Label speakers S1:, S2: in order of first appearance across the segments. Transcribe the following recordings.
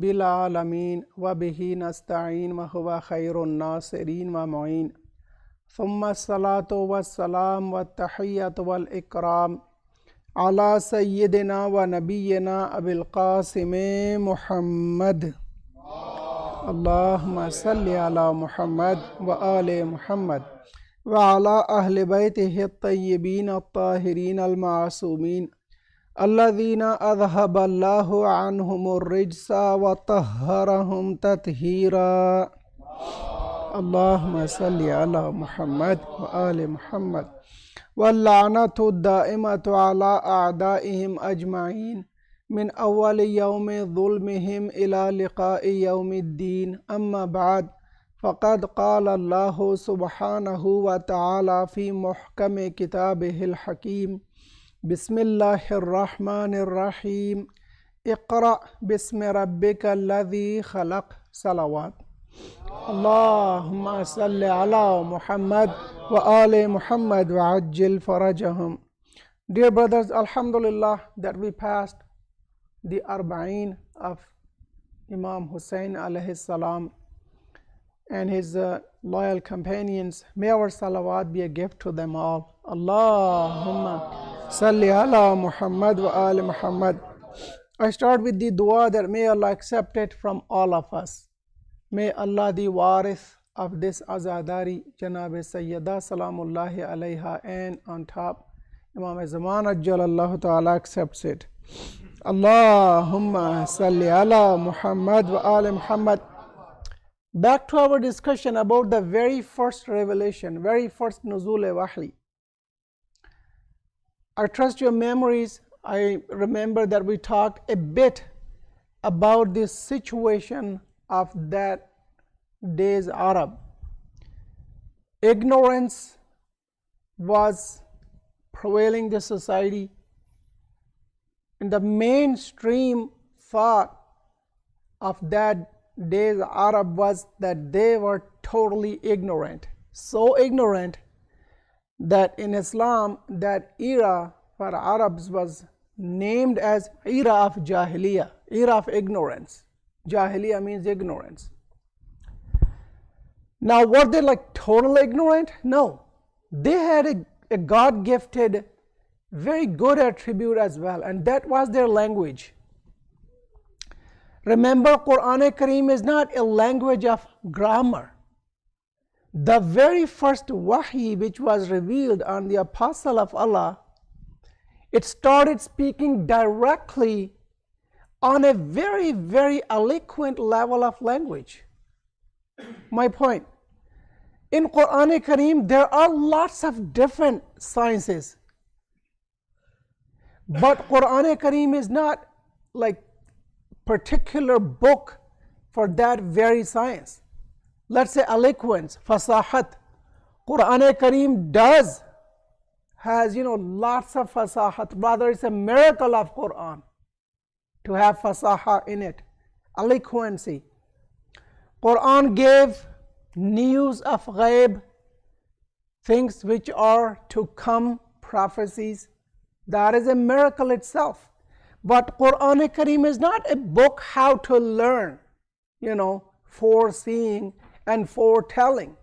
S1: بالعالمين وبه نستعين وهو خير الناصرين ومعين ثم الصلاة والسلام والتحية والإكرام على سيدنا ونبينا أبي القاسم محمد اللهم صل على محمد وآل محمد وعلى أهل بيته الطيبين الطاهرين المعصومين الذين أذهب الله عنهم الرجس وطهرهم تطهيرا اللهم صل على محمد وآل محمد واللعنة الدائمة على أعدائهم أجمعين من أول يوم ظلمهم إلى لقاء يوم الدين أما بعد فقد قال الله سبحانه وتعالى في محكم كتابه الحكيم بسم الله الرحمن الرحيم اقرأ باسم ربك الذي خلق صلوات اللهم صل على Muhammad wa ali Muhammad wa ajil farajahum. Dear brothers, Alhamdulillah that we passed the Arba'een of Imam Hussain alayhi salam and his loyal companions. May our salawat be a gift to them all. Allahumma salli ala Muhammad wa ali Muhammad. I start with the dua that may Allah accept it from all of us. May Allah, the warith of this Azadari, Janab Sayyida Salamullahi alayha, and on top, Imam Zaman Ajjalallahu Ta'ala accepts it. Allahumma salli ala Muhammad wa ali Muhammad. Back to our discussion about the very first revelation, very first Nuzul-e-Wahy. I trust your memories. I remember that we talked a bit about this situation of that day's Arab. Ignorance was prevailing the society, and the mainstream thought of that day's Arab was that they were totally ignorant, so ignorant that in Islam that era for Arabs was named as era of Jahiliyyah, era of ignorance. Jahiliyyah means ignorance. Now, were they like totally ignorant? No. They had a God-gifted, very good attribute as well, and that was their language. Remember, Quran-e-Kareem is not a language of grammar. The very first wahi which was revealed on the Apostle of Allah, it started speaking directly on a very, very eloquent level of language. My point, in Quran-e-Kareem there are lots of different sciences, but Quran-e-Kareem is not like particular book for that very science. Let's say eloquence, fasahat. Quran-e-Kareem has lots of fasahat. Rather, it's a miracle of Quran to have fasaha in it, eloquency. Quran gave news of ghaib, things which are to come, prophecies. That is a miracle itself. But Quran-e-Kareem is not a book how to learn, foreseeing and foretelling.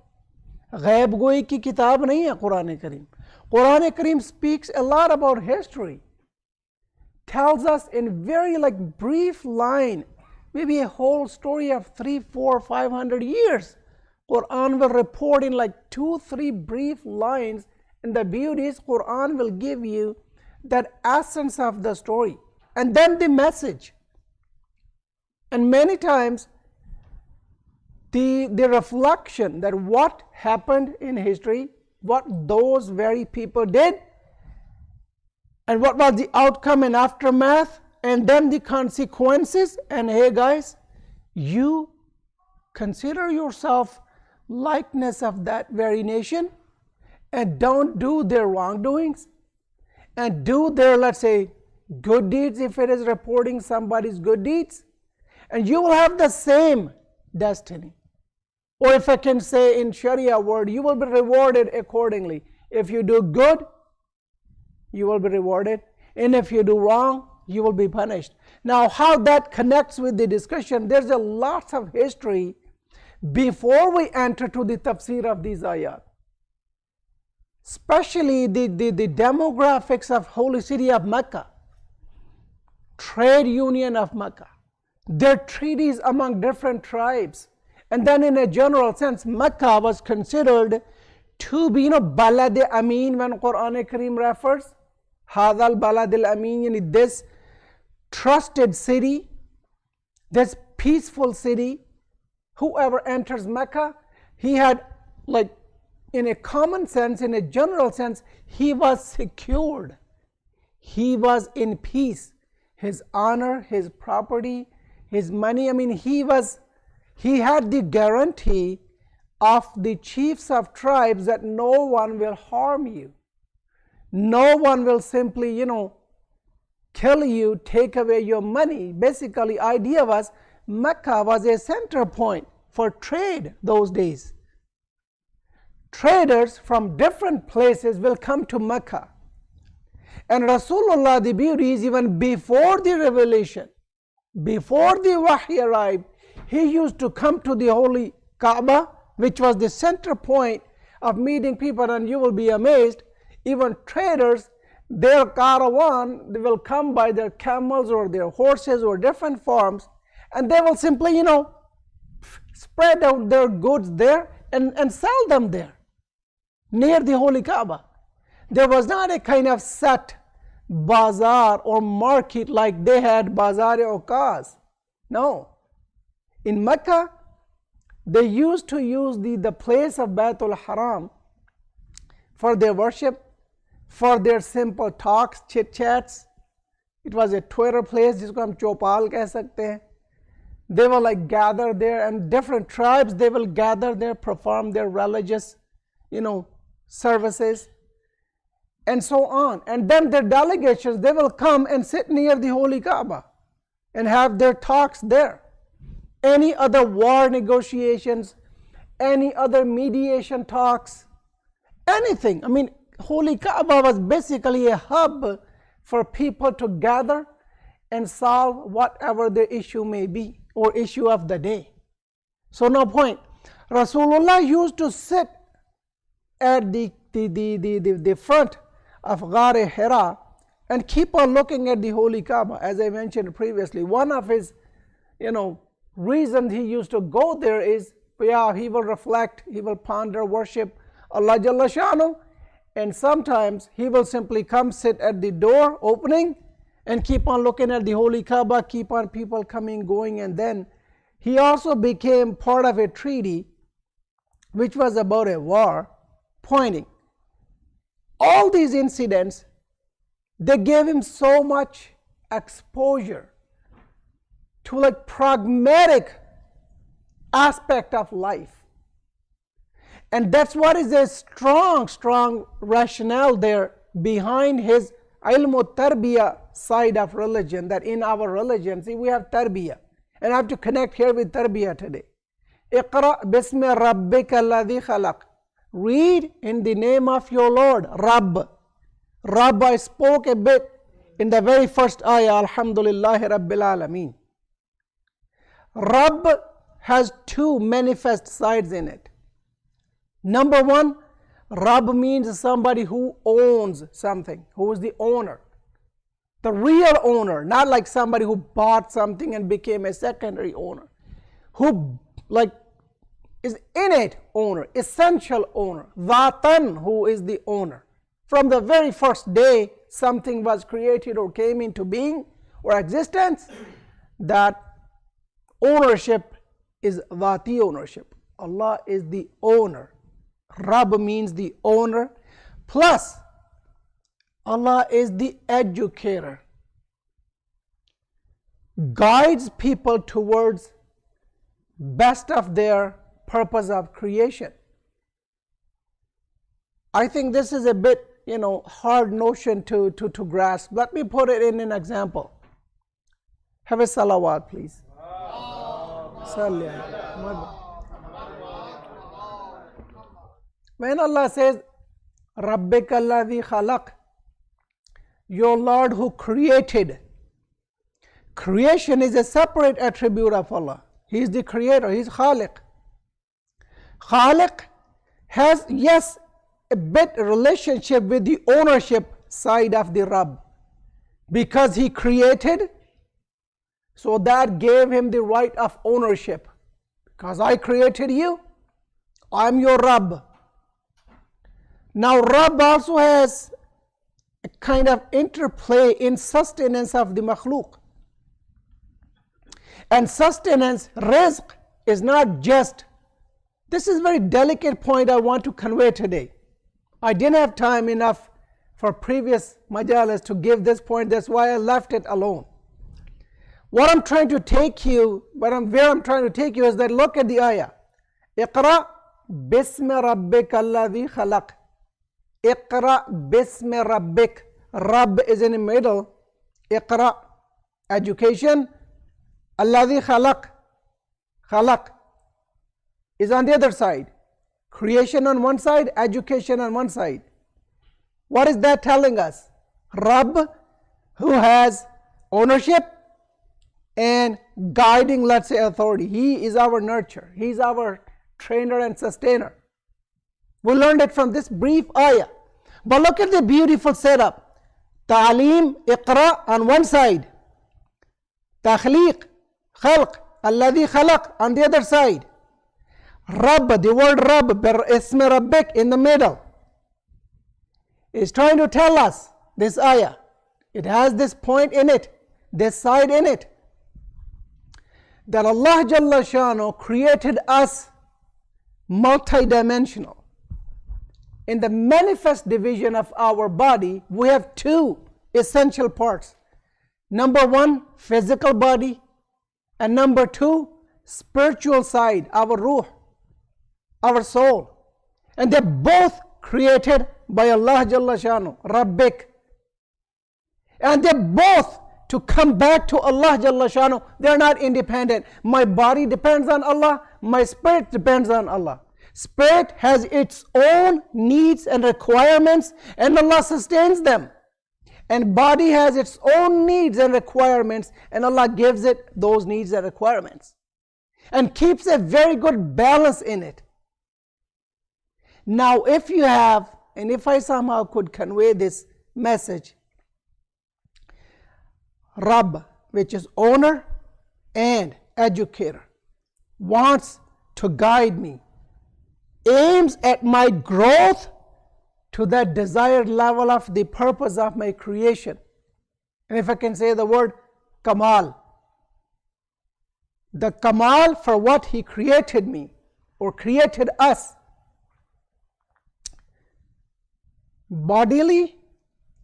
S1: Ghaib goi ki kitab nahi hai Quran-e-Kareem. Quran-e-Kareem speaks a lot about history, tells us in very brief line, maybe a whole story of 300, 400, 500 years. Quran will report in 2-3 brief lines, and the beauty is Quran will give you that essence of the story and then the message. And many times the reflection that what happened in history, what those very people did, and what was the outcome and aftermath, and then the consequences. And hey guys, you consider yourself likeness of that very nation, and don't do their wrongdoings, and do their, let's say, good deeds if it is reporting somebody's good deeds, and you will have the same destiny. Or if I can say in Sharia word, you will be rewarded accordingly. If you do good, you will be rewarded, and if you do wrong, you will be punished. Now, how that connects with the discussion, there's a lot of history before we enter to the tafsir of these ayat. Especially the demographics of holy city of Mecca, trade union of Mecca, their treaties among different tribes. And then in a general sense, Mecca was considered to be, Balad Amin when Quran Kareem refers. Hadal Balad al-Amin, this trusted city, this peaceful city. Whoever enters Mecca, he had, like, in a common sense, in a general sense, he was secured. He was in peace. His honor, his property, his money, he had the guarantee of the chiefs of tribes that no one will harm you. No one will simply, kill you, take away your money. Basically, idea was Mecca was a center point for trade those days. Traders from different places will come to Mecca. And Rasulullah, the beauty is, even before the revelation, before the wahy arrived, he used to come to the holy Kaaba, which was the center point of meeting people. And you will be amazed, even traders, their caravan, they will come by their camels or their horses or different forms, and they will simply, spread out their goods there and sell them there, near the holy Kaaba. There was not a kind of set bazaar or market like they had Bazar-e-Okaz. No. In Mecca, they used to use the place of Baitul Haram for their worship, for their simple talks, chit-chats. It was a Twitter place, jisko hum chopal keh sakte hain. They will gather there, and different tribes, they will gather there, perform their religious, services, and so on. And then their delegations, they will come and sit near the holy Kaaba and have their talks there. Any other war negotiations, any other mediation talks, anything. Holy Kaaba was basically a hub for people to gather and solve whatever the issue may be, or issue of the day. So no point. Rasulullah used to sit at the front of Ghar Hira and keep on looking at the holy Kaaba. As I mentioned previously, one of his reasons he used to go there is, he will reflect, he will ponder, worship Allah Jalla Shanu, and sometimes he will simply come sit at the door opening and keep on looking at the holy Kaaba, keep on people coming, going. And then he also became part of a treaty which was about a war, pointing. All these incidents, they gave him so much exposure to pragmatic aspect of life. And that's what is a strong rationale there behind his ilmu tarbiyah side of religion, that in our religion, see, we have tarbiyah. And I have to connect here with tarbiyah today. Iqra bismi rabbika alladhi khalaq. Read in the name of your Lord, Rabb. Rabb, I spoke a bit in the very first ayah, Alhamdulillahi Rabbil Alameen. Rabb has two manifest sides in it. Number one, Rabb means somebody who owns something, who is the owner. The real owner, not like somebody who bought something and became a secondary owner. Who is innate owner, essential owner. Dhatan, who is the owner. From the very first day something was created or came into being or existence, that ownership is dhati ownership. Allah is the owner. Rabb means the owner. Plus, Allah is the educator. Guides people towards best of their purpose of creation. I think this is a bit, hard notion to grasp. Let me put it in an example. Have a salawat, please. When Allah says, Rabbika alladhi khalaq, your Lord who created, Creation is a separate attribute of Allah. He is the creator, He is Khaliq. Khaliq has, yes, a bit relationship with the ownership side of the Rabb. Because He created, so that gave Him the right of ownership. Because I created you, I'm your Rabb. Now Rabb also has a kind of interplay in sustenance of the makhluk. And sustenance, rizq, is not just, this is a very delicate point I want to convey today. I didn't have time enough for previous majalis to give this point, that's why I left it alone. What I'm trying to take you, where I'm trying to take you is that look at the ayah. Iqra bismi rabbik alladhi khalaq. Iqra bismi rabbik. Rabb is in the middle. Iqra, education. Alladhi khalaq. Khalaq is on the other side. Creation on one side, education on one side. What is that telling us? Rabb, who has ownership and guiding, let's say, authority. He is our nurturer. He is our trainer and sustainer. We learned it from this brief ayah. But look at the beautiful setup. Ta'aleem, iqra on one side. Takhliq, khalq, alladhi khalaq on the other side. Rabb, the word Rabb, ismi rabbik in the middle, is trying to tell us, this ayah, it has this point in it, this side in it, that Allah Jalla Shanu created us multidimensional. In the manifest division of our body, we have two essential parts. Number one, physical body, and number two, spiritual side, our ruh, our soul. And they're both created by Allah Jalla Shanu, Rabbik. And they're both to come back to Allah Jalla Shanu. They're not independent. My body depends on Allah, my spirit depends on Allah. Spirit has its own needs and requirements, and Allah sustains them. And body has its own needs and requirements, and Allah gives it those needs and requirements. And keeps a very good balance in it. Now if you have, and if I somehow could convey this message, Rabb, which is owner and educator, wants to guide me, aims at my growth to that desired level of the purpose of my creation. And if I can say the word Kamal, the Kamal for what He created me or created us, bodily,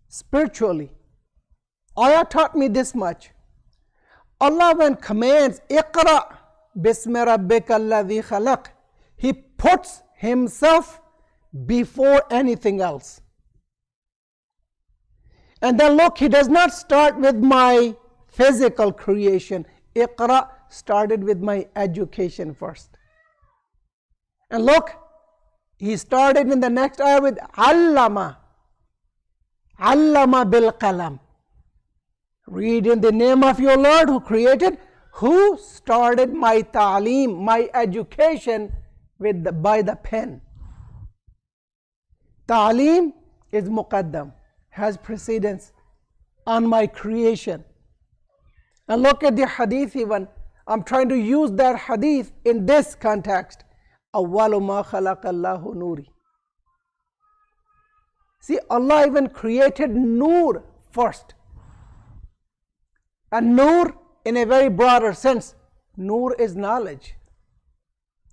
S1: spiritually. Ayah taught me this much. Allah, when commands Iqra bismi rabbika alladhi khalaq, He puts Himself before anything else. And then look, He does not start with my physical creation. Iqra started with my education first. And look, He started in the next ayah with Allama. Allama bil qalam. Read in the name of your Lord who created, who started my ta'aleem, my education by the pen. Ta'aleem is muqaddam, has precedence on my creation. And look at the hadith even. I'm trying to use that hadith in this context. Awwalu ma khalaqa Allahu nuri. See, Allah even created nur first. And nur, in a very broader sense, nur is knowledge.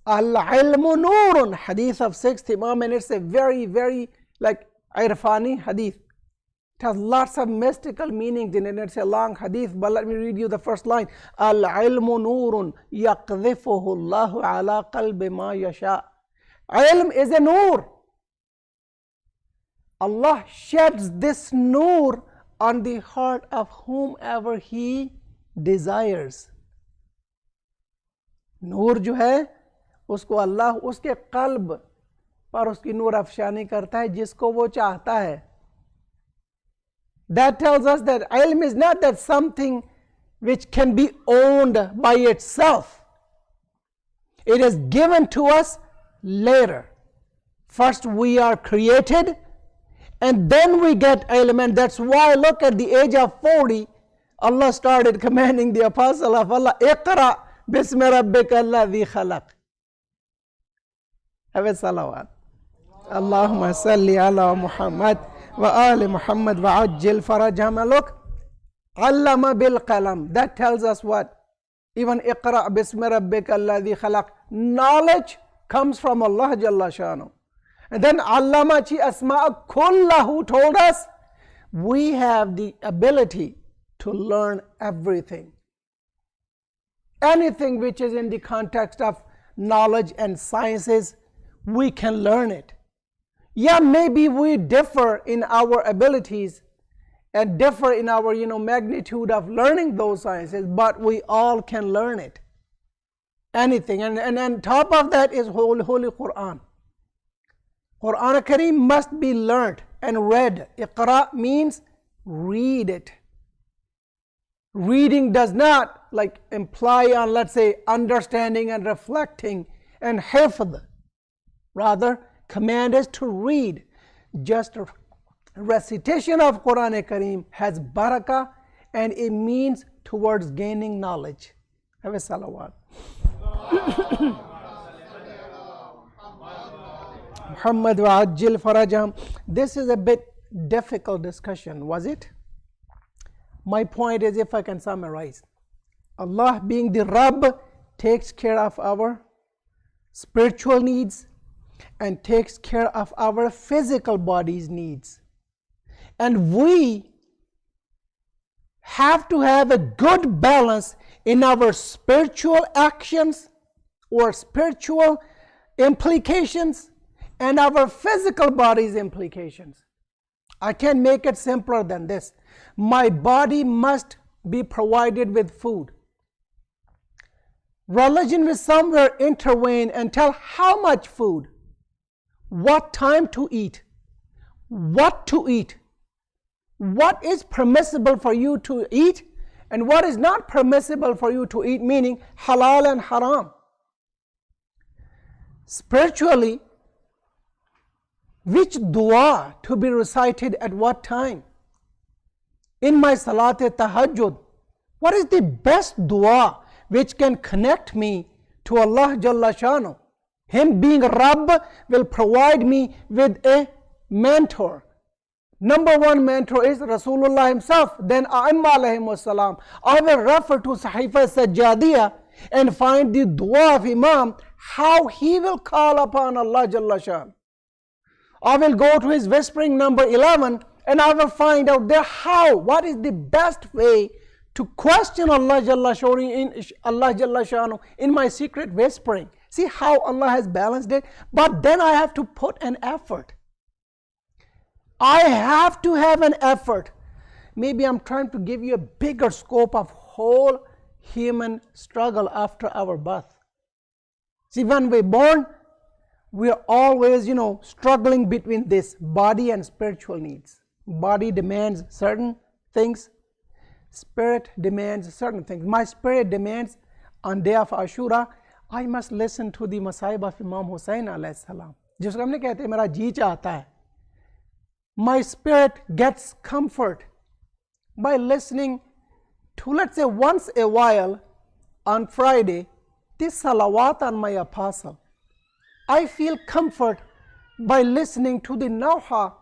S1: Al-ilmu nurun, hadith of 6th Imam, and it's a very, very like irfani hadith. It has lots of mystical meanings in it. It's a long hadith, but let me read you the first line. Al-ilmu nurun yaqdhifuhu Allahu ala qalbi ma yasha. Ilm is a nur. Allah sheds this nur on the heart of whomever He desires. नूर जो है उसको अल्लाह उसके कल्ब पर उसकी नूर अफशानी करता है जिसको वो चाहता है. That tells us that ilm is not that something which can be owned by itself. It is given to us later. First we are created and then we get ilm. That's why look at the age of 40, Allah started commanding the apostle of Allah, Iqra bismi rabbika alladhi khalaq. Have a salawat. Allahumma salli ala Muhammad wa ali Muhammad wa ajil farajahum. Look, allama bil qalam. That tells us what? Even Iqra bismi rabbika alladhi khalaq. Knowledge comes from Allah Jalla Shanu. And then Allama chi asma kullahu told us we have the ability to learn everything. Anything which is in the context of knowledge and sciences, we can learn it. Yeah, maybe we differ in our abilities and differ in our magnitude of learning those sciences, but we all can learn it. Anything. And on top of that is Holy Quran. Quran Kareem must be learnt and read. Iqra means read it. Reading does not imply on, let's say, understanding and reflecting and hifd. Rather, command is to read. Just recitation of Quran Kareem has barakah and it means towards gaining knowledge. Have a salawat. Muhammad wa ajil farajahum. This is a bit difficult discussion, was it? My point is, if I can summarize, Allah being the Rabb takes care of our spiritual needs and takes care of our physical body's needs. And we have to have a good balance in our spiritual actions or spiritual implications and our physical body's implications. I can't make it simpler than this. My body must be provided with food. Religion will somewhere intervene and tell how much food, what time to eat, what to eat, what is permissible for you to eat and what is not permissible for you to eat, meaning halal and haram. Spiritually, which dua to be recited at what time? In my salat tahajjud, what is the best dua which can connect me to Allah Jalla Shanu? Him being Rabb will provide me with a mentor. Number one mentor is Rasulullah himself. Then A'imma alayhim wassalam. I will refer to Sahifa Sajjadiyah and find the dua of Imam, how he will call upon Allah Jalla Shanu. I will go to his whispering number 11 and I will find out there what is the best way to question Allah Jalla Shanu in my secret whispering. See how Allah has balanced it? But then I have to put an effort. I have to have an effort. Maybe I'm trying to give you a bigger scope of whole human struggle after our birth. See, when we're born, we're always, struggling between this body and spiritual needs. Body demands certain things. Spirit demands certain things. My spirit demands on day of Ashura, I must listen to the Masaib of Imam Hussain alayhi salam. जिसको हमने कहते हैं मेरा जी चाहता है. My spirit gets comfort by listening to, let's say, once a while on Friday, this salawat on my apostle. I feel comfort by listening to the Nawha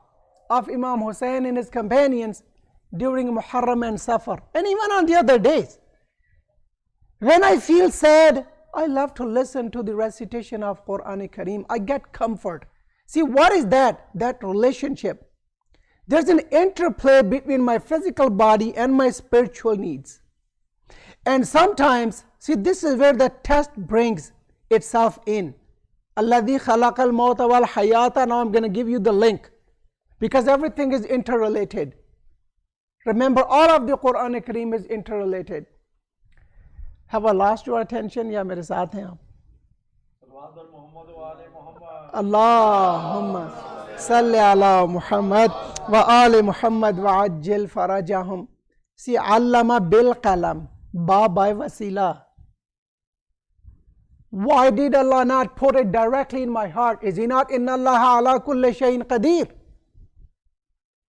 S1: of Imam Hussain and his companions during Muharram and Safar, and even on the other days. When I feel sad, I love to listen to the recitation of Quran Kareem. I get comfort. See, what is that? That relationship. There's an interplay between my physical body and my spiritual needs. And sometimes, see, this is where the test brings itself in. Alladhi khalaqal mawta wal hayata. Now I'm going to give you the link because everything is interrelated. Remember, all of the Quran Kareem is interrelated. Have I lost your attention? Ya mere saath hain aap? Allahumma salli ala Muhammad wa ali Muhammad wa ajil farajahum. See, allama bil qalam. Ba by wasila. Why did Allah not put it directly in my heart? Is He not inna Allah ala kulli shayin qadir?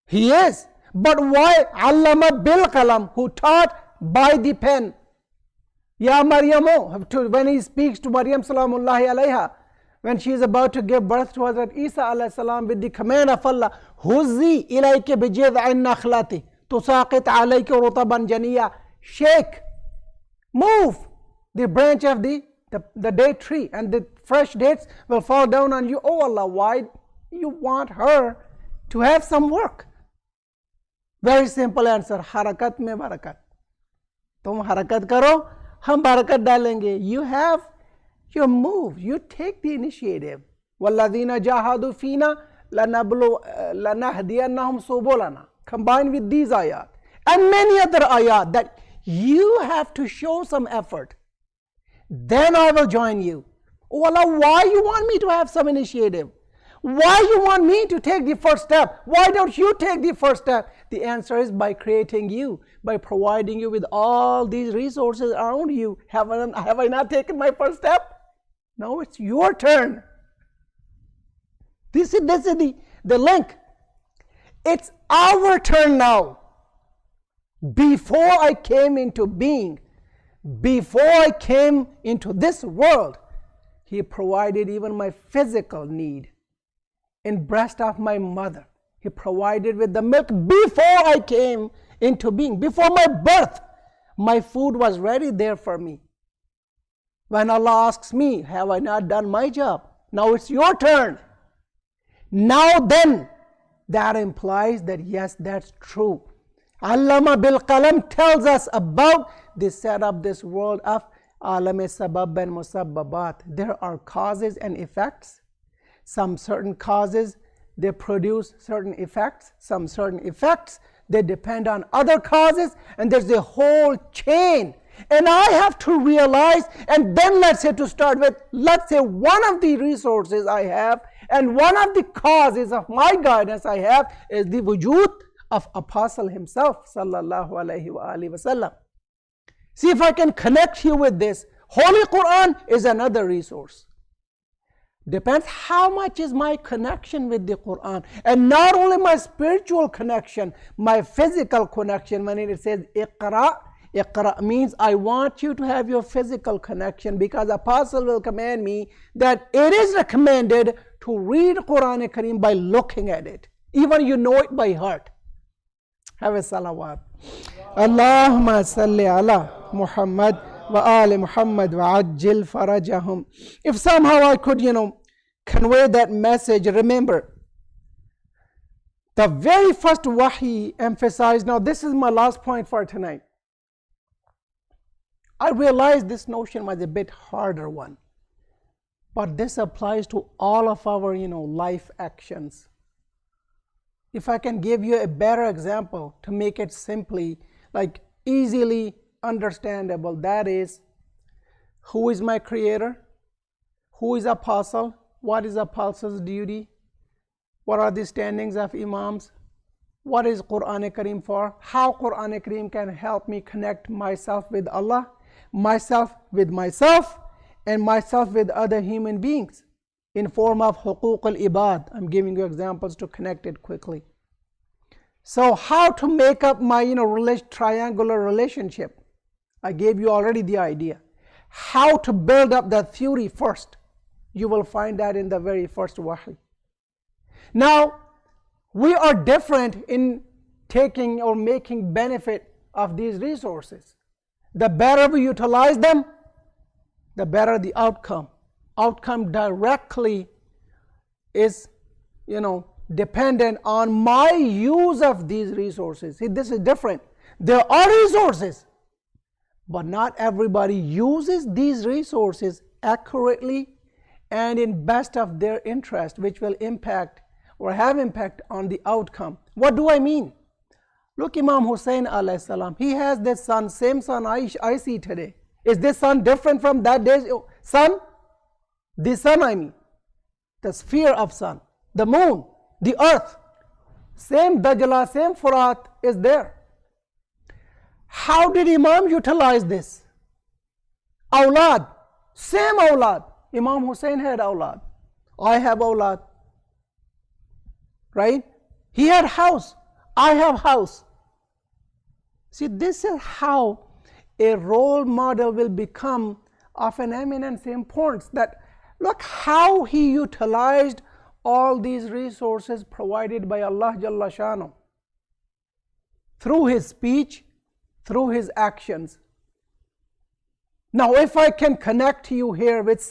S1: He is. But why allama bil qalam, who taught by the pen? Ya Maryamu, when he speaks to Maryam salamullahi alayha, when she is about to give birth to Hazrat Isa alayhi salam with the command of Allah, Huzzi ilayke bijid'in nakhlati tusaqit alayke rutaban janiya. Shake, move the branch of the date tree, and the fresh dates will fall down on you. Oh Allah, why you want her to have some work? Very simple answer, harakat mein barakat. Tum harakat karo, hum barakat dalenge. You have your move, you take the initiative. Walladhina jahadu fina lanahdiyannahum subulana. Combined with these ayat and many other ayat that you have to show some effort. Then I will join you. Oh Allah, why you want me to have some initiative? Why you want me to take the first step? Why don't you take the first step? The answer is by creating you, by providing you with all these resources around you. Have I not taken my first step? Now it's your turn. This is the link. It's our turn now. Before I came into being, before I came into this world, He provided even my physical need. In breast of my mother, He provided with the milk before I came into being. Before my birth, my food was ready there for me. When Allah asks me, have I not done my job? Now it's your turn. Now then, that implies that yes, that's true. Allama bil qalam tells us about the setup this world of alam sabab and musabbabat. There are causes and effects. Some certain causes, they produce certain effects. Some certain effects, they depend on other causes. And there's a whole chain. And I have to realize, and then let's say to start with, let's say one of the resources I have and one of the causes of my guidance I have is the wujud of Apostle himself, sallallahu alayhi wa alihi wasallam. See if I can connect you with this. Holy Quran is another resource. Depends how much is my connection with the Quran. And not only my spiritual connection, my physical connection. When it says Iqra, Iqra means I want you to have your physical connection, because Apostle will command me that it is recommended to read Quran Kareem by looking at it. Even you know it by heart. Have a salawat. Allahumma salli ala Muhammad wa ali Muhammad wa ajil farajahum. If somehow I could, convey that message, remember, the very first wahi emphasized, now this is my last point for tonight. I realized this notion was a bit harder one, but this applies to all of our, life actions. If I can give you a better example to make it simply, easily understandable, that is, who is my creator? Who is apostle? What is apostle's duty? What are the standings of imams? What is Quran Kareem for? How Quran Kareem can help me connect myself with Allah, myself with myself, and myself with other human beings in form of huquq al-ibad. I'm giving you examples to connect it quickly. So how to make up my triangular relationship? I gave you already the idea. How to build up that theory first? You will find that in the very first wahi. Now, we are different in taking or making benefit of these resources. The better we utilize them, the better the outcome. Outcome directly is, dependent on my use of these resources. See, this is different. There are resources, but not everybody uses these resources accurately and in best of their interest, which will impact or have impact on the outcome. What do I mean? Look, Imam Hussain alayhi salam, he has this son, same son I see today. Is this son different from that day's sun? The sun, I mean, the sphere of sun, the moon, the earth, same Dajjala, same Furat is there. How did Imam utilize this? Awlad, same awlad. Imam Hussain had awlad. I have awlad. Right? He had house. I have house. See, this is how a role model will become of an eminence importance. That look how he utilized all these resources provided by Allah Jalla Shanu through his speech, through his actions. Now, if I can connect you here with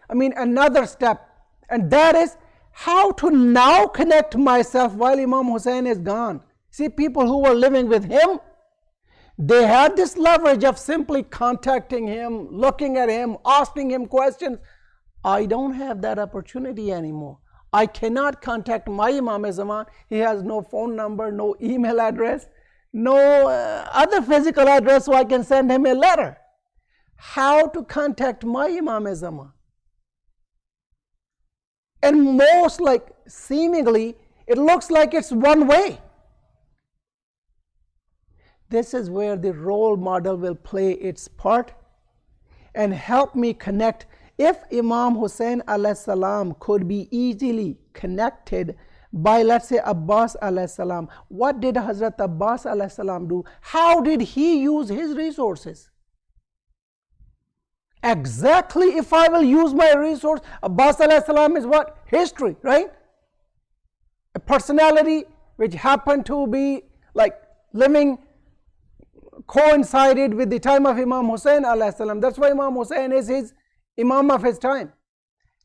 S1: another step, and that is how to now connect myself while Imam Hussain is gone. See, people who were living with him, they had this leverage of simply contacting him, looking at him, asking him questions. I don't have that opportunity anymore. I cannot contact my Imam Zaman. He has no phone number, no email address, no other physical address, so I can send him a letter. How to contact my Imam Zaman? And most seemingly, it looks like it's one way. This is where the role model will play its part and help me connect. If Imam Hussain alayhi salam could be easily connected by, let's say, Abbas alayhi salam, what did Hazrat Abbas alayhi salam do? How did he use his resources? Exactly, if I will use my resource, Abbas alayhi salam is what? History, right? A personality which happened to be living, coincided with the time of Imam Hussain alayhi salam. That's why Imam Hussain is his Imam of his time.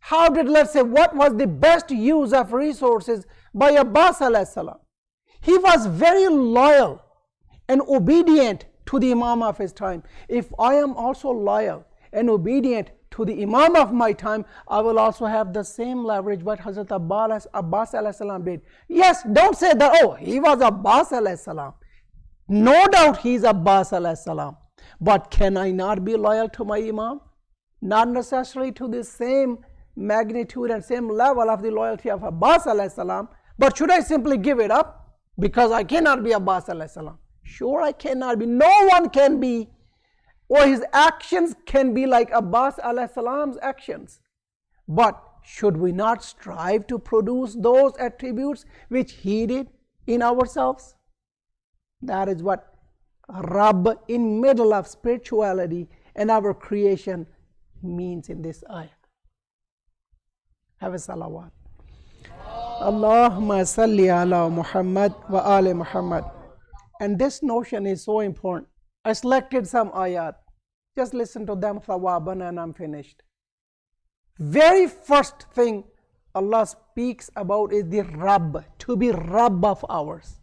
S1: How did, let's say, what was the best use of resources by Abbas alayhi salam? He was very loyal and obedient to the Imam of his time. If I am also loyal and obedient to the Imam of my time, I will also have the same leverage what Hazrat Abbas alayhi salam did. Yes, don't say that, oh, he was Abbas alayhi salam. No doubt he is Abbas alayhi salam. But can I not be loyal to my Imam? Not necessarily to the same magnitude and same level of the loyalty of Abbas alayhi salam. But should I simply give it up because I cannot be Abbas alayhi salam? Sure, I cannot be. No one can be, or his actions can be like Abbas alayhi salam's actions. But should we not strive to produce those attributes which he did in ourselves? That is what Rabb in middle of spirituality and our creation means in this ayah. Have a salawat. Allahumma salli ala Muhammad wa ali Muhammad. And this notion is so important. I selected some ayat. Just listen to them, thawaban, and I'm finished. Very first thing Allah speaks about is the Rabb, to be Rabb of ours.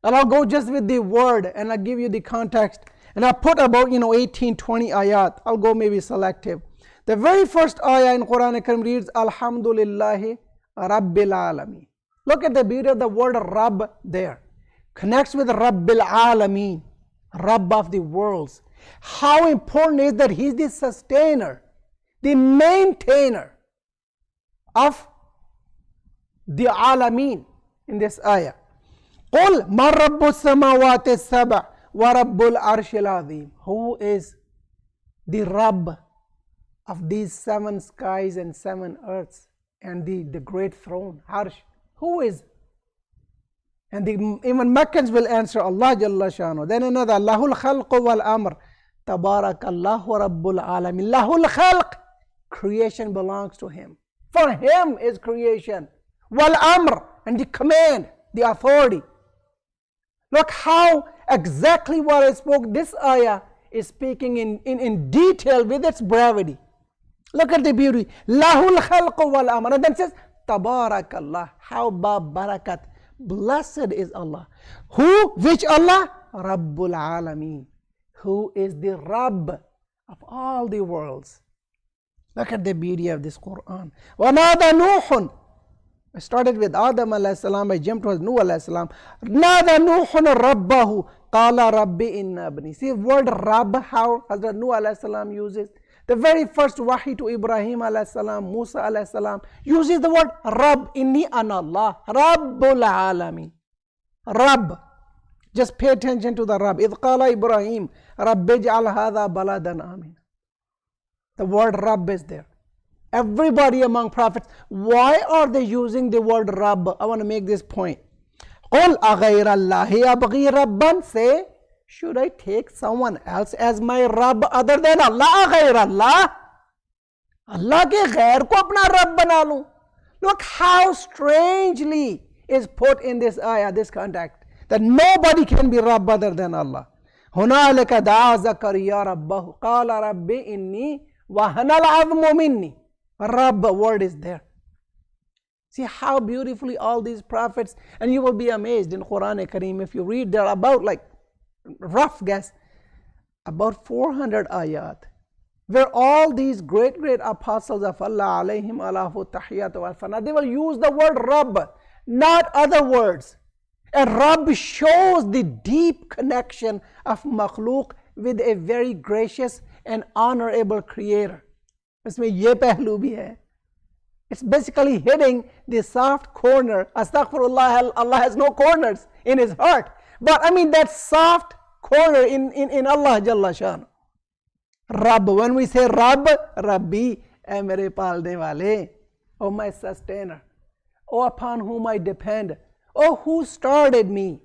S1: And I'll go just with the word and I'll give you the context. And I'll put about 18, 20 ayat. I'll go maybe selective. The very first ayah in Quran Karim reads, Alhamdulillahi Rabbil Alameen. Look at the beauty of the word Rabb there. Connects with Rabbil Alameen, Rabb of the worlds. How important is that He's the sustainer, the maintainer of the Alameen in this ayah. قُلْ مَا رَبُّ السَّمَاوَاتِ السَّبْعِ وَرَبُّ الْعَرْشِ الْعَظِيمِ. Who is the Rabb of these 7 skies and 7 earths and the great throne, Arsh? Who is? And even Meccans will answer Allah Jalla Shanu. Then another, Lahul Khalq wal Amr. Tabarakallahu Rabbul Alamin. Lahul Khalq. Creation belongs to Him. For Him is creation. Wal Amr. And the command, the authority. Look how exactly what I spoke, this ayah is speaking in detail with its brevity. Look at the beauty. Lahul Khalq wal Amr. And then it says, Tabarakallah. How barakat. Blessed is Allah. Who? Which Allah? Rabbul Alameen. Who is the Rabb of all the worlds. Look at the beauty of this Quran. وَنَادَى نُوحٌ. I started with Adam alayhi salam, I jumped to Nuh alayhi salam. نَادَى نُوحٌ رَبَّهُ قَالَ رَبِّ إِنَّ ابْنِي. See word Rabb, how Hazrat Nuh alayhi salam uses. The very first wahi to Ibrahim alayhi salam, Musa alayhi salam, uses the word Rabb, inni ana Allah, Rabbul Alameen. Rabb. Just pay attention to the Rabb. إِذْ قَالَ إِبْرَاهِيمُ رَبِّ اجْعَلْ هَذَا بَلَدًا آمِنًا. The word Rabb is there. Everybody among prophets, why are they using the word Rabb? I want to make this point. قُلْ أَغَيْرَ اللَّهِ أَبْغِي رَبًّا. Say, should I take someone else as my Rabb other than Allah? أَغَيْرَ اللَّهِ. Allah के गैर को अपना रब बना लूं. Look how strangely is put in this ayah, this context, that nobody can be Rabb other than Allah. هُنَالِكَ دَعَا زَكَرِيَّا رَبَّهُ قَالَ رَبِّ إِنِّي وَهَنَ الْعَظْمُ مِنِّي. Rabb word is there. See how beautifully all these prophets, and you will be amazed in Quran Kareem if you read there about, like, rough guess, about 400 ayat, where all these great apostles of Allah alayhim alahu tahiyat wa fana, they will use the word Rabb, not other words. And Rabb shows the deep connection of makhluk with a very gracious and honorable creator. इसमें ये पहलू भी है. It's basically hitting the soft corner. Astaghfirullah, Allah has no corners in his heart. But I mean that soft corner in Allah Jalla Shan. Rabb, when we say Rabb, Rabbi, ay mere palne wale, oh my sustainer, oh upon whom I depend, oh who started me,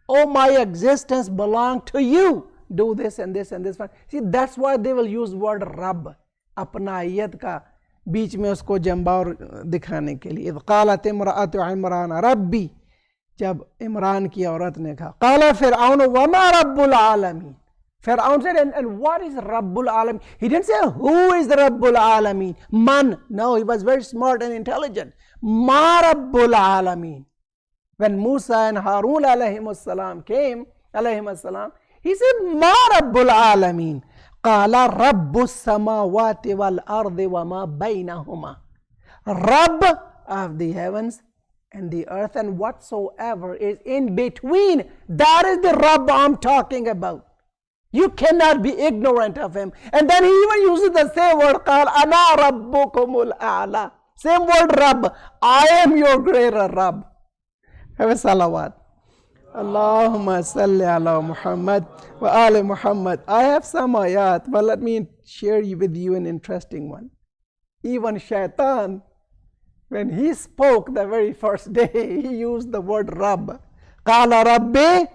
S1: oh my existence belongs to you. Do this and this and this. See, that's why they will use word Rabb. अपनायत का बीच में उसको जंबा और दिखाने के लिए. Is क़ालत इम्रअतु Imran रब्बी, जब इमरान की औरत ने कहा, क़ाल फ़िरऔन वमा रब्बुल आलमीन. Fir'aun said, and what is Rabbul Alameen? He didn't say, who is the Rabbul Alameen? Man. No, he was very smart and intelligent. Ma Rabbul Alameen. When Musa and Harun alayhimussalam came, alayhimussalam, he said, Ma Rabbul Alameen. Qala Rabbus samawati wal ardi wa ma baynahuma. Rabb of the heavens and the earth and whatsoever is in between. That is the Rabb I'm talking about. You cannot be ignorant of him. And then he even uses the same word, قال أنا ربكم الأعلى. Same word, Rabb. I am your greater Rabb. Have a salawat. Allahumma salli ala Muhammad wa ali Muhammad. I have some ayat, but let me share with you an interesting one. Even Shaitan, when he spoke the very first day, he used the word Rabb. قال ربي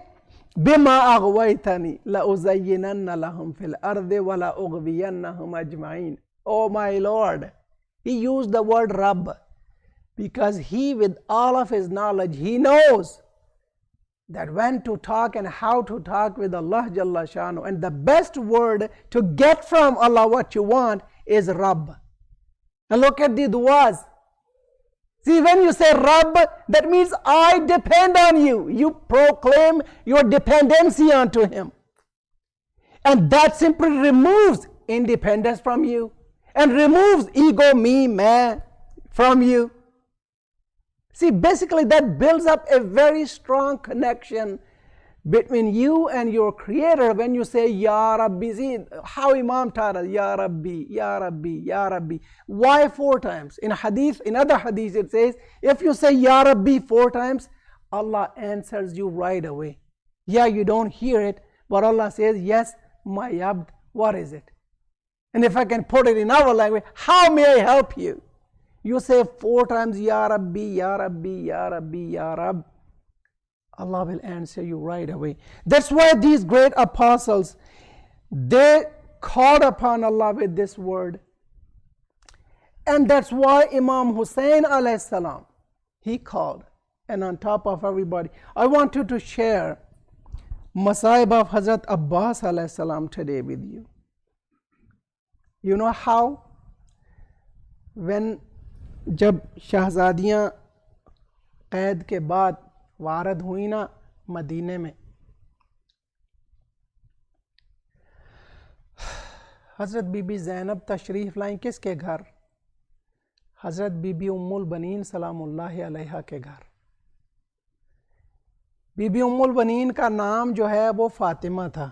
S1: بما أغويتني لأزينن لهم في الأرض ولا أغوينهم أجمعين. Oh my Lord, he used the word Rabb because he, with all of his knowledge, he knows that when to talk and how to talk with Allah Jalla Shanu. And the best word to get from Allah what you want is Rabb. And look at the du'as. See, when you say Rabb, that means I depend on you. You proclaim your dependency onto him. And that simply removes independence from you and removes ego, me, man from you. See, basically that builds up a very strong connection between you and your creator when you say Ya Rabbi. See how Imam taught us, Ya Rabbi, Ya Rabbi, Ya Rabbi. Why 4 times? In hadith, in other hadith it says, if you say Ya Rabbi 4 times, Allah answers you right away. Yeah, you don't hear it, but Allah says, yes, my abd, what is it? And if I can put it in our language, how may I help you? You say 4 times Ya Rabbi, Ya Rabbi, Ya Rabbi, Ya Rabb, Allah will answer you right away. That's why these great apostles, they called upon Allah with this word. And that's why Imam Hussain alayhi salam, he called. And on top of everybody, I want you to share Masaib of Hazrat Abbas alayhi salam today with you. You know how? When जब शहजादियाँ कैद के बाद Word हुई ना मदीने में, हज़रत बीबी ज़ैनब तशरीफ़ लाईं किसके घर? हज़रत बीबी उम्मुल बनीन सलामुल्लाहि अलैहा के घर. बीबी उम्मुल बनीन का नाम जो है वो फ़ातिमा था.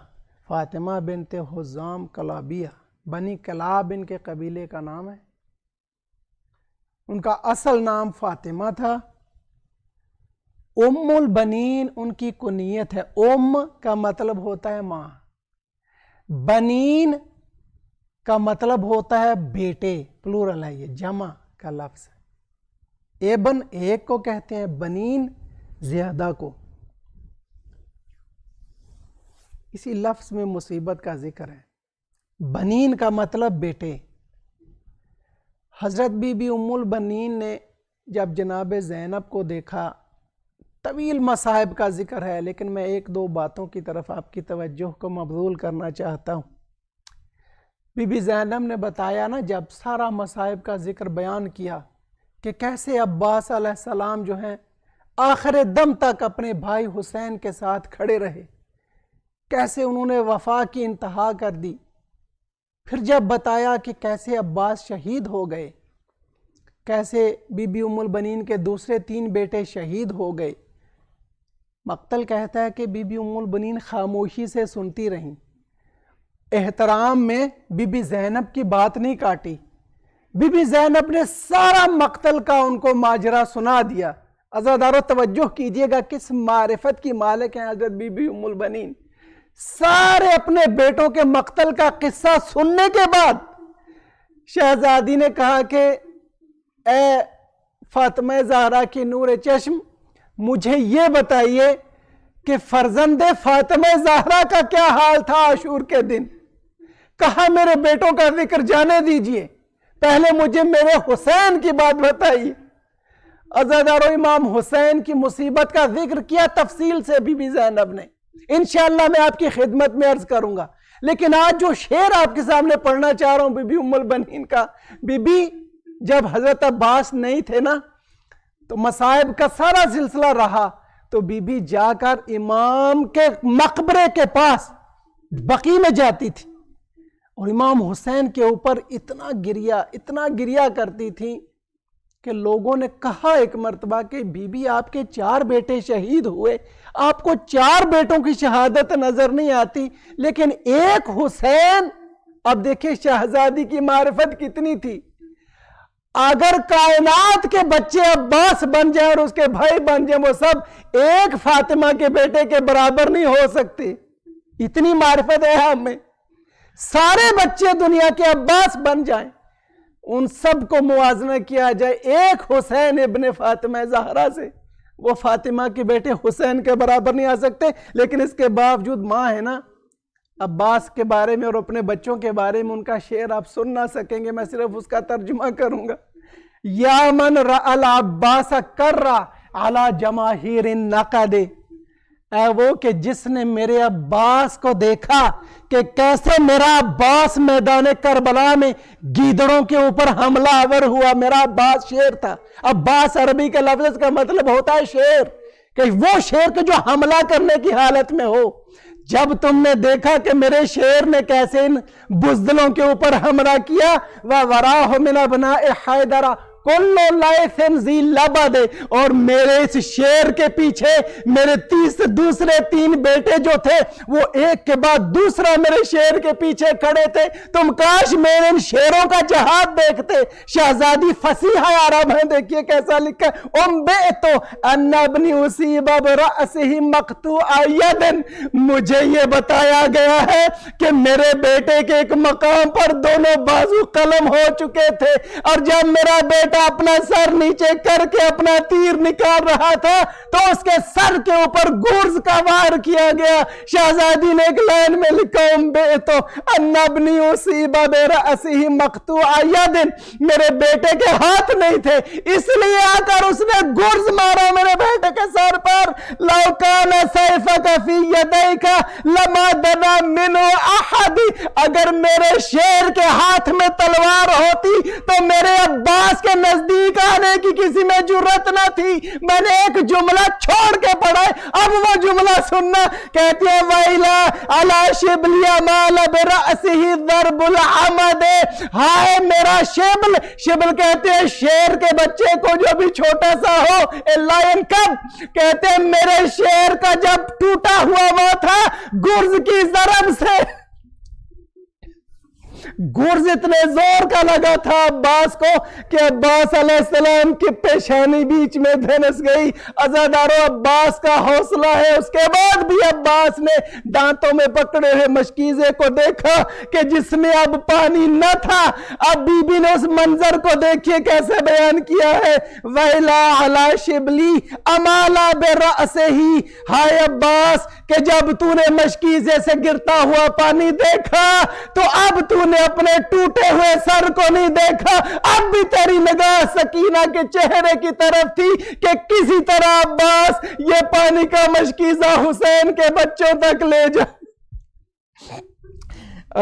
S1: फ़ातिमा बिनते हुज़ाम कलाबिया, बनी कलाब इनके कबीले का नाम है. उनका असल नाम फ़ातिमा था. ام البنین ان کی کنیت ہے. ام کا مطلب ہوتا ہے ماں, بنین کا مطلب ہوتا ہے بیٹے, پلورل ہے, یہ جمع کا لفظ ہے. ابن ایک کو کہتے ہیں, بنین زیادہ کو. اسی لفظ میں مصیبت کا ذکر ہے. بنین کا مطلب بیٹے. حضرت بی بی ام البنین نے جب جناب زینب کو دیکھا, طویل مصائب کا ذکر ہے لیکن میں ایک دو باتوں کی طرف آپ کی توجہ کو مبذول کرنا چاہتا ہوں. بی بی زینب نے بتایا نا, جب سارا مصائب کا ذکر بیان کیا کہ کیسے عباس علیہ السلام جو ہیں آخر دم تک اپنے بھائی حسین کے ساتھ کھڑے رہے, کیسے انہوں نے وفا کی انتہا کر دی. پھر جب بتایا کہ کیسے عباس شہید ہو گئے, کیسے بی بی ام البنین کے دوسرے 3 بیٹے شہید ہو گئے. مقتل کہتا ہے کہ بی بی ام البنین خاموشی سے سنتی رہیں, احترام میں بی بی زینب کی بات نہیں کاٹی. بی بی زینب نے سارا مقتل کا ان کو ماجرا سنا دیا. عزادارو توجہ کیجئے گا کس معرفت کی مالک ہیں حضرت بی بی ام البنین. سارے اپنے بیٹوں کے مقتل کا قصہ سننے کے بعد شہزادی نے کہا کہ اے فاطمہ زہرا کی نور چشم, مجھے یہ بتائیے کہ فرزند فاطمہ زہرا کا کیا حال تھا عاشور کے دن. کہا میرے بیٹوں کا ذکر جانے دیجئے, پہلے مجھے میرے حسین کی بات بتائیے. عزادارو امام حسین کی مصیبت کا ذکر کیا تفصیل سے بی بی زینب نے, انشاءاللہ میں آپ کی خدمت میں عرض کروں گا. لیکن آج جو شعر آپ کے سامنے پڑھنا چاہ رہا ہوں بی بی ام البنین کا, بی بی جب حضرت عباس نہیں تھے نا تو مصائب کا سارا سلسلہ رہا, تو بی بی جا کر امام کے مقبرے کے پاس بقیع میں جاتی تھی اور امام حسین کے اوپر اتنا گریا کرتی تھی کہ لوگوں نے کہا ایک مرتبہ کہ بی بی آپ کے 4 بیٹے شہید ہوئے, آپ کو 4 بیٹوں کی شہادت نظر نہیں آتی, لیکن ایک حسین. اب دیکھیں شہزادی کی معرفت کتنی تھی. اگر کائنات کے بچے عباس بن جائیں اور اس کے بھائی بن جائیں, وہ سب ایک فاطمہ کے بیٹے کے برابر نہیں ہو سکتے. اتنی معرفت ہے ہم میں. سارے بچے دنیا کے عباس بن جائیں, ان سب کو موازنہ کیا جائے ایک حسین ابن فاطمہ زہرا سے, وہ فاطمہ کے بیٹے حسین کے برابر نہیں آ سکتے. لیکن اس کے باوجود ماں ہے نا, عباس کے بارے میں اور اپنے بچوں کے بارے میں ان کا شعر آپ سن نہ سکیں گے, میں صرف اس کا ترجمہ کروں گا. یا من رأى العباس کرا علی جماہیر النقد, اے وہ کہ جس نے میرے عباس کو دیکھا کہ کیسے میرا عباس میدان کربلا میں گیدڑوں کے اوپر حملہ آور ہوا. میرا عباس شیر تھا. عباس عربی کے لفظ کا مطلب ہوتا ہے شیر, کہ وہ شیر کے جو حملہ کرنے کی حالت میں ہو. جب تم نے دیکھا کہ میرے شیر نے کیسے ان بزدلوں کے اوپر حملہ کیا, وَوَرَاهُ مِنْ أَبْنَاءِ حَيْدَرَ کلو لائثن ذی لبد, اور میرے اس شیر کے پیچھے میرے دوسرے 3 بیٹے جو تھے وہ ایک کے بعد دوسرا میرے شیر کے پیچھے کھڑے تھے. تم کاش میرے ان شیروں کا جہاد دیکھتے. شہزادی فصیحہ عرب ہیں, دیکھیے کیسا لکھا ہے, انبئتو ان ابنی اصیب برأسہ مقطوع ید, مجھے یہ بتایا گیا ہے کہ میرے بیٹے کے ایک مقام پر دونوں بازو قلم ہو چکے تھے, اور جب میرا بیٹا اپنا سر نیچے کر کے اپنا تیر نکال رہا تھا تو اس کے سر کے اوپر گورز کا وار کیا گیا. شہزادی نے ایک لائن میں لکھا, انبئتو ان ابنی اصیب برأسہ مقطوع ید, میرے بیٹے کے ہاتھ نہیں تھے اس لیے آ کر اس نے گورز مارا میرے بیٹے کے سر پر. لو کان سیفک فی یدیک لما دنا منہ احد, اگر میرے شیر کے ہاتھ میں تلوار ہوتی تو میرے عباس کے نزدیک آنے کی کسی میں جرت نہ تھی. میں نے ایک جملہ چھوڑ کے پڑھا ہے, اب وہ جملہ سننا. کہتے ہیں وَإِلَا عَلَى شِبْلِ مَالَ بِرَأْسِهِ ضَرْبُ الْعَمَدِ, ہائے میرا شبل. شبل کہتے ہیں شیر کے بچے کو جو بھی چھوٹا سا ہو, اے لائن کب, کہتے ہیں میرے شیر کا جب ٹوٹا ہوا وہ تھا گرز کی ضرب سے, گرز اتنے زور کا لگا تھا عباس کو کہ عباس علیہ السلام کی پیشانی بیچ میں دھنس گئی. عزادارو عباس کا حوصلہ ہے. اس کے بعد بھی عباس نے دانتوں میں پکڑے ہوئے مشکیزے کو دیکھا کہ جس میں اب پانی نہ تھا. اب بی بی نے اس منظر کو دیکھیے کیسے بیان کیا ہے. وَإِلَا عَلَى شِبْلِي أَمَالَ بِرَأْسِهِ. ہائے عباس کہ جب تو نے مشکیزے سے گرتا ہوا پانی دیکھا تو اب تو نے اپنے ٹوٹے ہوئے سر کو نہیں دیکھا. اب بھی تیری نگاہ سکینہ کے چہرے کی طرف تھی کہ کسی طرح عباس یہ پانی کا مشکیزہ حسین کے بچوں تک لے جا.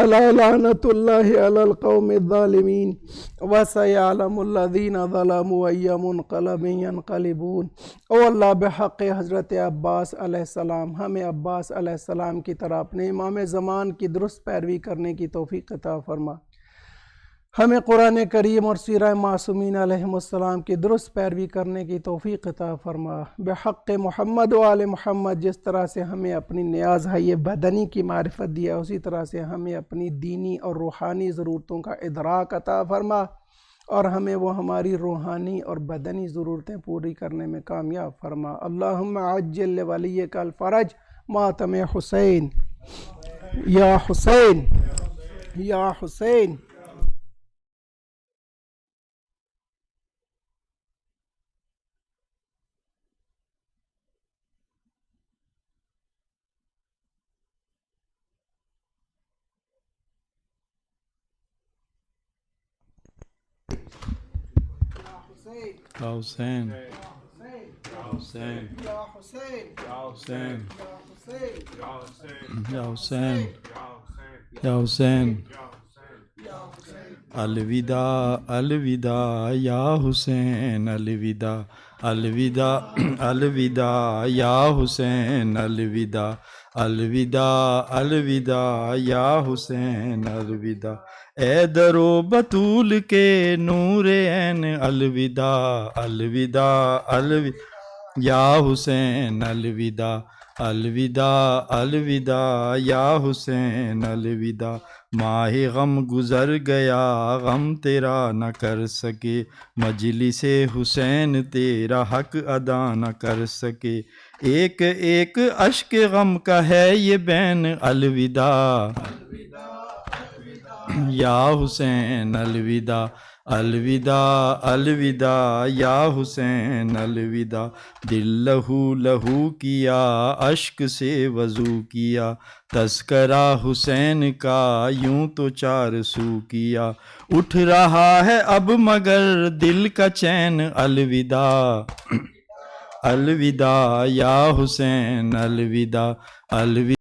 S1: الا لعنت اللہ علی القوم الظالمین وسیعلم الذین ظلموا ای منقلب ینقلبون. او اللہ بحق حضرت عباس علیہ السلام ہمیں عباس علیہ السلام کی طرح اپنے امام زمان کی درست پیروی کرنے کی توفیق عطا فرما. ہمیں قرآن کریم اور سیرہ معصومین علیہم السلام کی درست پیروی کرنے کی توفیق عطا فرما. بحق محمد و آل محمد جس طرح سے ہمیں اپنی نیاز ہے بدنی کی معرفت دیا اسی طرح سے ہمیں اپنی دینی اور روحانی ضرورتوں کا ادراک عطا فرما اور ہمیں وہ ہماری روحانی اور بدنی ضرورتیں پوری کرنے میں کامیاب فرما. اللہم عجل لولیک الفرج ماتم حسین یا حسین یا حسین.
S2: یا حسین حسین حسین یا حسین یا حسین. الوداع الوداع یا حسین الوداع الوداع الوداع یا حسین الوداع الوداع الوداع یا حسین الوداع. اے درو بطول کے نور عین الوداع الوداع الوداع یا حسین الوداع الوداع الوداع یا حسین الوداع. ماہ غم گزر گیا غم تیرا نہ کر سکے مجلس حسین تیرا حق ادا نہ کر سکے. ایک ایک اشک غم کا ہے یہ بین الوداع یا حسین الوداع الوداع الوداع یا حسین الوداع. دل لہو لہو کیا اشک سے وضو کیا تذکرہ حسین کا یوں تو چار سو کیا. اٹھ رہا ہے اب مگر دل کا چین الوداع الوداع یا حسین الوداع الوداع.